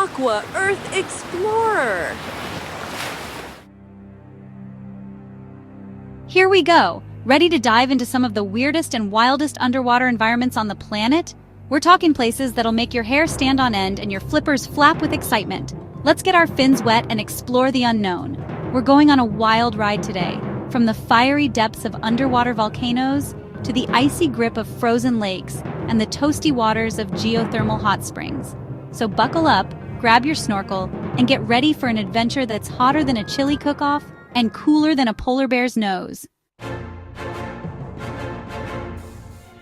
Aqua Earth Explorer. Here we go, ready to dive into some of the weirdest and wildest underwater environments on the planet? We're talking places that'll make your hair stand on end and your flippers flap with excitement. Let's get our fins wet and explore the unknown. We're going on a wild ride today, from the fiery depths of underwater volcanoes to the icy grip of frozen lakes and the toasty waters of geothermal hot springs. So buckle up, grab your snorkel, and get ready for an adventure that's hotter than a chili cook-off and cooler than a polar bear's nose.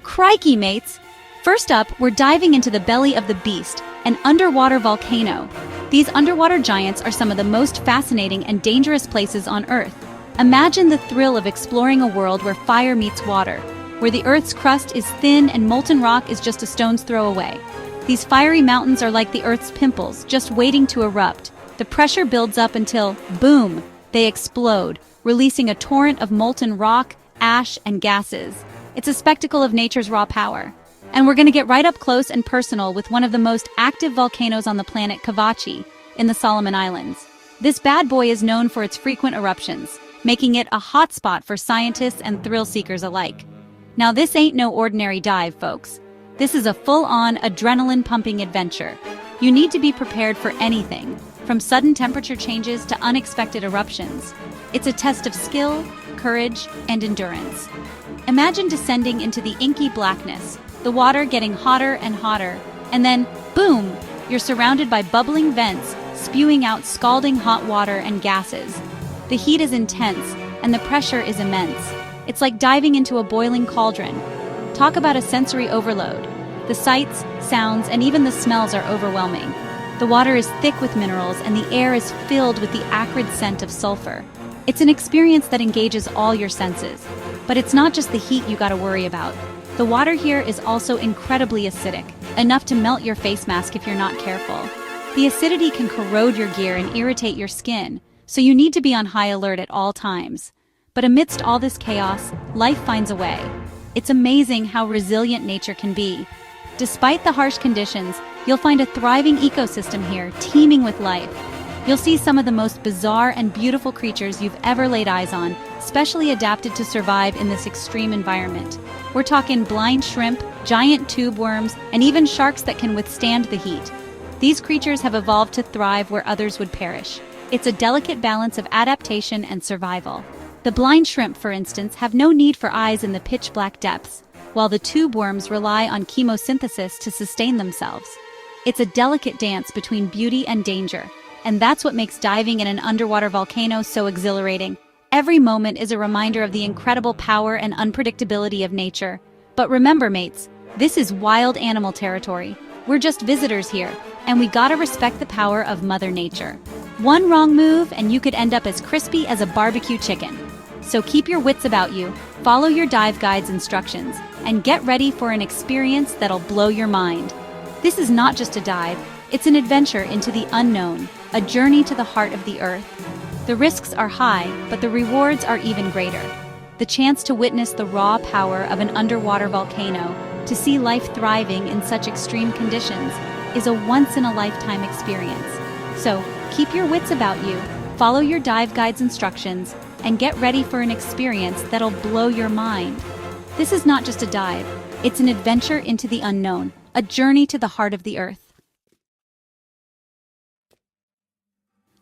Crikey, mates! First up, we're diving into the belly of the beast, an underwater volcano. These underwater giants are some of the most fascinating and dangerous places on Earth. Imagine the thrill of exploring a world where fire meets water, where the Earth's crust is thin and molten rock is just a stone's throw away. These fiery mountains are like the Earth's pimples, just waiting to erupt. The pressure builds up until, boom, they explode, releasing a torrent of molten rock, ash, and gases. It's a spectacle of nature's raw power. And we're going to get right up close and personal with one of the most active volcanoes on the planet, Cavachi, in the Solomon Islands. This bad boy is known for its frequent eruptions, making it a hotspot for scientists and thrill-seekers alike. Now, this ain't no ordinary dive, folks. This is a full-on, adrenaline-pumping adventure. You need to be prepared for anything, from sudden temperature changes to unexpected eruptions. It's a test of skill, courage, and endurance. Imagine descending into the inky blackness, the water getting hotter and hotter, and then, boom, you're surrounded by bubbling vents, spewing out scalding hot water and gases. The heat is intense, and the pressure is immense. It's like diving into a boiling cauldron. Talk about a sensory overload. The sights, sounds, and even the smells are overwhelming. The water is thick with minerals, and the air is filled with the acrid scent of sulfur. It's an experience that engages all your senses. But it's not just the heat you gotta worry about. The water here is also incredibly acidic, enough to melt your face mask if you're not careful. The acidity can corrode your gear and irritate your skin, so you need to be on high alert at all times. But amidst all this chaos, life finds a way. It's amazing how resilient nature can be. Despite the harsh conditions, you'll find a thriving ecosystem here, teeming with life. You'll see some of the most bizarre and beautiful creatures you've ever laid eyes on, specially adapted to survive in this extreme environment. We're talking blind shrimp, giant tube worms, and even sharks that can withstand the heat. These creatures have evolved to thrive where others would perish. It's a delicate balance of adaptation and survival. The blind shrimp, for instance, have no need for eyes in the pitch-black depths, while the tube worms rely on chemosynthesis to sustain themselves. It's a delicate dance between beauty and danger, and that's what makes diving in an underwater volcano so exhilarating. Every moment is a reminder of the incredible power and unpredictability of nature. But remember, mates, this is wild animal territory. We're just visitors here, and we gotta respect the power of Mother Nature. One wrong move, and you could end up as crispy as a barbecue chicken. So keep your wits about you, follow your dive guide's instructions, and get ready for an experience that'll blow your mind. This is not just a dive, it's an adventure into the unknown, a journey to the heart of the Earth. The risks are high, but the rewards are even greater. The chance to witness the raw power of an underwater volcano, to see life thriving in such extreme conditions, is a once-in-a-lifetime experience. So, keep your wits about you, follow your dive guide's instructions, and get ready for an experience that'll blow your mind. This is not just a dive, it's an adventure into the unknown, a journey to the heart of the Earth.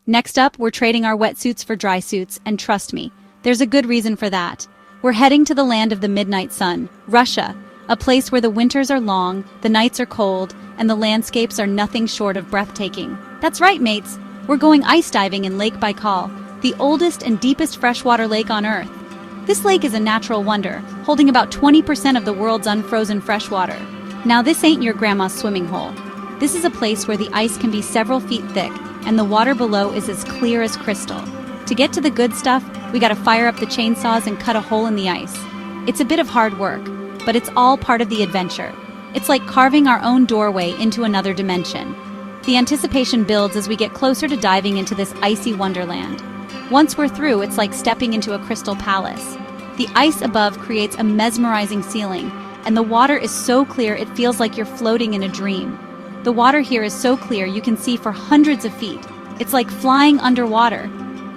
Next up, we're trading our wetsuits for dry suits, and trust me, there's a good reason for that. We're heading to the land of the midnight sun, Russia, a place where the winters are long, the nights are cold, and the landscapes are nothing short of breathtaking. That's right, mates, we're going ice diving in Lake Baikal, the oldest and deepest freshwater lake on Earth. This lake is a natural wonder, holding about 20% of the world's unfrozen freshwater. Now, this ain't your grandma's swimming hole. This is a place where the ice can be several feet thick, and the water below is as clear as crystal. To get to the good stuff, we gotta fire up the chainsaws and cut a hole in the ice. It's a bit of hard work, but it's all part of the adventure. It's like carving our own doorway into another dimension. The anticipation builds as we get closer to diving into this icy wonderland. Once we're through, it's like stepping into a crystal palace. The ice above creates a mesmerizing ceiling, and the water is so clear it feels like you're floating in a dream. The water here is so clear you can see for hundreds of feet. It's like flying underwater.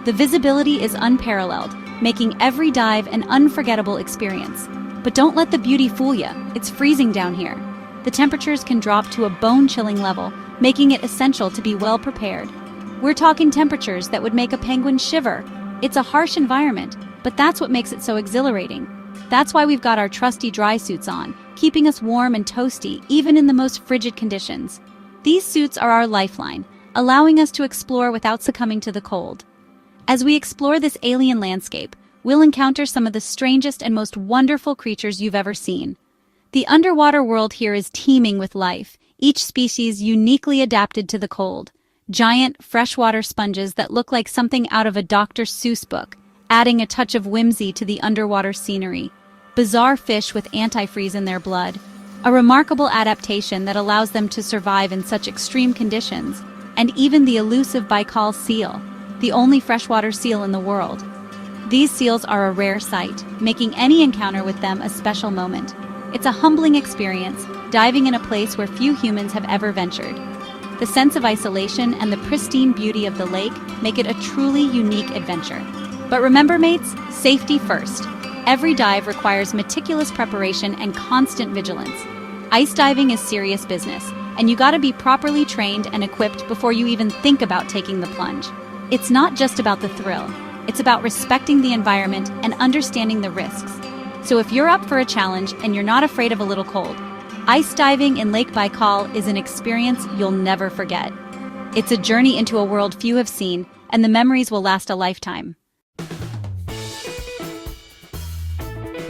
The visibility is unparalleled, making every dive an unforgettable experience. But don't let the beauty fool you. It's freezing down here. The temperatures can drop to a bone-chilling level, making it essential to be well prepared. We're talking temperatures that would make a penguin shiver. It's a harsh environment, but that's what makes it so exhilarating. That's why we've got our trusty dry suits on, keeping us warm and toasty even in the most frigid conditions. These suits are our lifeline, allowing us to explore without succumbing to the cold. As we explore this alien landscape, we'll encounter some of the strangest and most wonderful creatures you've ever seen. The underwater world here is teeming with life, each species uniquely adapted to the cold. Giant, freshwater sponges that look like something out of a Dr. Seuss book, adding a touch of whimsy to the underwater scenery. Bizarre fish with antifreeze in their blood, a remarkable adaptation that allows them to survive in such extreme conditions, and even the elusive Baikal seal, the only freshwater seal in the world. These seals are a rare sight, making any encounter with them a special moment. It's a humbling experience, diving in a place where few humans have ever ventured. The sense of isolation and the pristine beauty of the lake make it a truly unique adventure. But remember, mates, safety first. Every dive requires meticulous preparation and constant vigilance. Ice diving is serious business, and you gotta be properly trained and equipped before you even think about taking the plunge. It's not just about the thrill. It's about respecting the environment and understanding the risks. So if you're up for a challenge and you're not afraid of a little cold, ice diving in Lake Baikal is an experience you'll never forget. It's a journey into a world few have seen, and the memories will last a lifetime.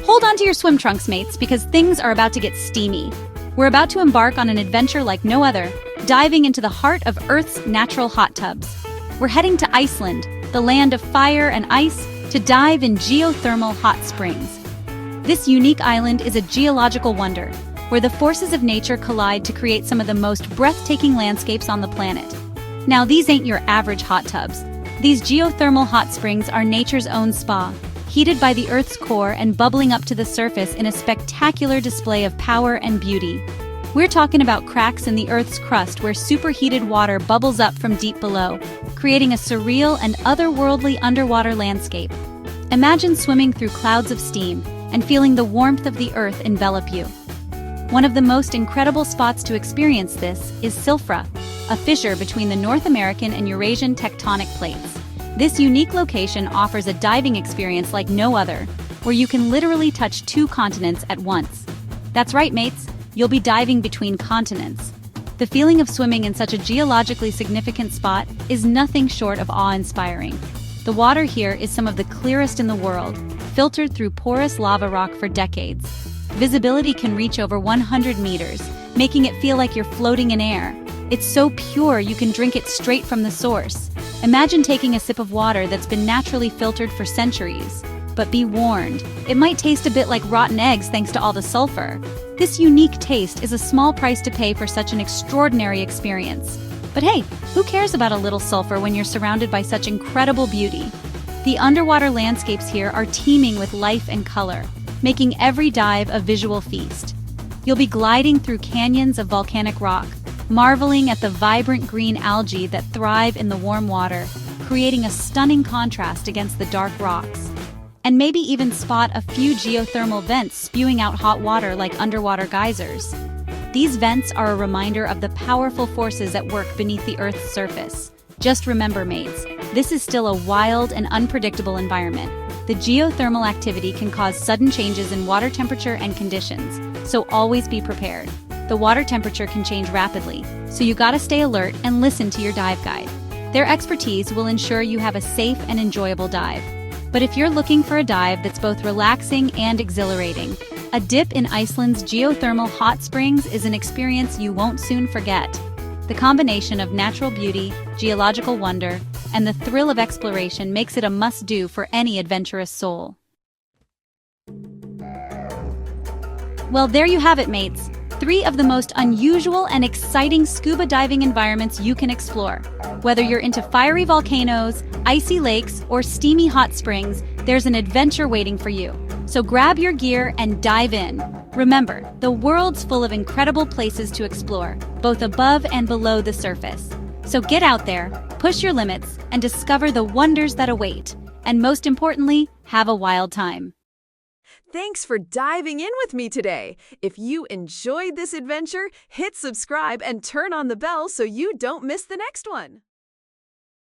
Hold on to your swim trunks, mates, because things are about to get steamy. We're about to embark on an adventure like no other, diving into the heart of Earth's natural hot tubs. We're heading to Iceland, the land of fire and ice, to dive in geothermal hot springs. This unique island is a geological wonder, where the forces of nature collide to create some of the most breathtaking landscapes on the planet. Now, these ain't your average hot tubs. These geothermal hot springs are nature's own spa, heated by the Earth's core and bubbling up to the surface in a spectacular display of power and beauty. We're talking about cracks in the Earth's crust where superheated water bubbles up from deep below, creating a surreal and otherworldly underwater landscape. Imagine swimming through clouds of steam and feeling the warmth of the Earth envelop you. One of the most incredible spots to experience this is Silfra, a fissure between the North American and Eurasian tectonic plates. This unique location offers a diving experience like no other, where you can literally touch two continents at once. That's right, mates, you'll be diving between continents. The feeling of swimming in such a geologically significant spot is nothing short of awe-inspiring. The water here is some of the clearest in the world, filtered through porous lava rock for decades. Visibility can reach over 100 meters, making it feel like you're floating in air. It's so pure you can drink it straight from the source. Imagine taking a sip of water that's been naturally filtered for centuries. But be warned, it might taste a bit like rotten eggs thanks to all the sulfur. This unique taste is a small price to pay for such an extraordinary experience. But hey, who cares about a little sulfur when you're surrounded by such incredible beauty? The underwater landscapes here are teeming with life and color, making every dive a visual feast. You'll be gliding through canyons of volcanic rock, marveling at the vibrant green algae that thrive in the warm water, creating a stunning contrast against the dark rocks. And maybe even spot a few geothermal vents spewing out hot water like underwater geysers. These vents are a reminder of the powerful forces at work beneath the Earth's surface. Just remember, mates, this is still a wild and unpredictable environment. The geothermal activity can cause sudden changes in water temperature and conditions, so always be prepared. The water temperature can change rapidly, so you gotta stay alert and listen to your dive guide. Their expertise will ensure you have a safe and enjoyable dive. But if you're looking for a dive that's both relaxing and exhilarating, a dip in Iceland's geothermal hot springs is an experience you won't soon forget. The combination of natural beauty, geological wonder, and the thrill of exploration makes it a must-do for any adventurous soul. Well, there you have it, mates. 3 of the most unusual and exciting scuba diving environments you can explore. Whether you're into fiery volcanoes, icy lakes, or steamy hot springs, there's an adventure waiting for you. So grab your gear and dive in. Remember, the world's full of incredible places to explore, both above and below the surface. So get out there, push your limits, and discover the wonders that await. And most importantly, have a wild time. Thanks for diving in with me today. If you enjoyed this adventure, hit subscribe and turn on the bell so you don't miss the next one.